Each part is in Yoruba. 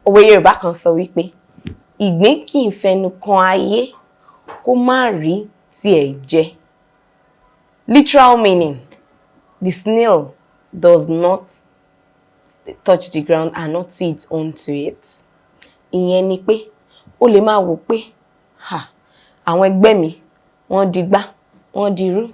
Òwe Yorùbá kan sọ wípé ìgbín kì í fẹnu kán ayé kó má rí tiẹ̀ jẹ. Literal meaning, the snail does not touch the ground and not see its own to it. Ìyẹn ni pé ó lè máa wò pé àwọn ẹgbẹ́ mi wọ́n di gbá, wọ́n di irú.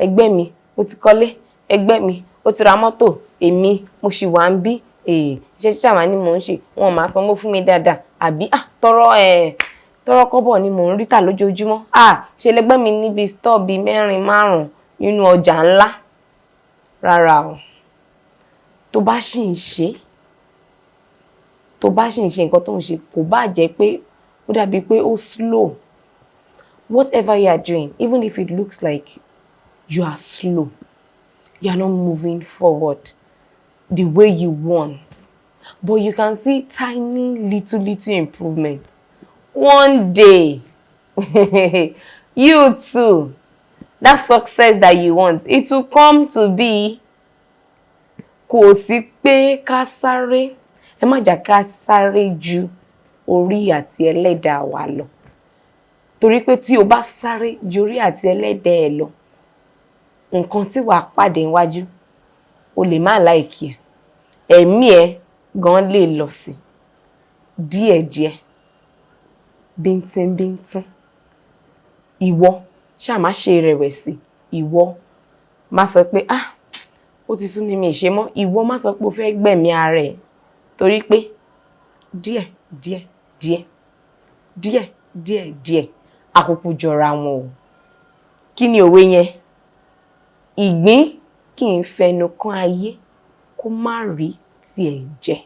Ẹgbẹ́ mi ó ti kọ́lé, ẹgbẹ́ mi ó ti ra mọ́tò, èmi mo ṣì wà ń bí. Iṣẹ́ ṣàmà ni mò ń ṣe, wọn máa sanwó fún mi dáadáa. Àbí tọrọ kọ́bọ̀ ni mò ń rí tà lójoojúmọ́. Ṣe lẹgbẹ́ mi níbi store bíi 4, 5 nínú ọjà ńlá. Rárá o. Tó bá ṣì ń ṣe nǹkan tó ń ṣe, kò bá jẹ́ pé ó dàbí pé ó slow. Whatever you are doing, even if it looks like you are slow, you are not moving forward the way you want, but you can see tiny little improvement. One day, you too, that success that you want, it will come to be. Kò sí pé ká sáré, ẹ má jà ká sáré ju orí àti ẹlẹ́dàá wa lọ. Torí pé tí o bá sáré ju orí àti ẹlẹ́dàá ẹ lọ, nǹkan tí wàá pàdé níwájú, o lè má like ẹ̀. Ẹ̀mí ẹ gan lè lọ sí díẹ̀díẹ̀, bíntín. Ìwọ ṣá má ṣe rẹ̀wẹ̀sì. Ìwọ má sọ pé ó ti sú mi, mi ṣe mọ́. Ìwọ má sọ pé o fẹ́ gbẹ̀mí ara ẹ̀. Torí pé díẹ̀ àkókò jọra wọn o. Kí ni òwe yẹn? Ìgbín kì í fẹnu kán ayé kó má rí tiẹ̀ jẹ.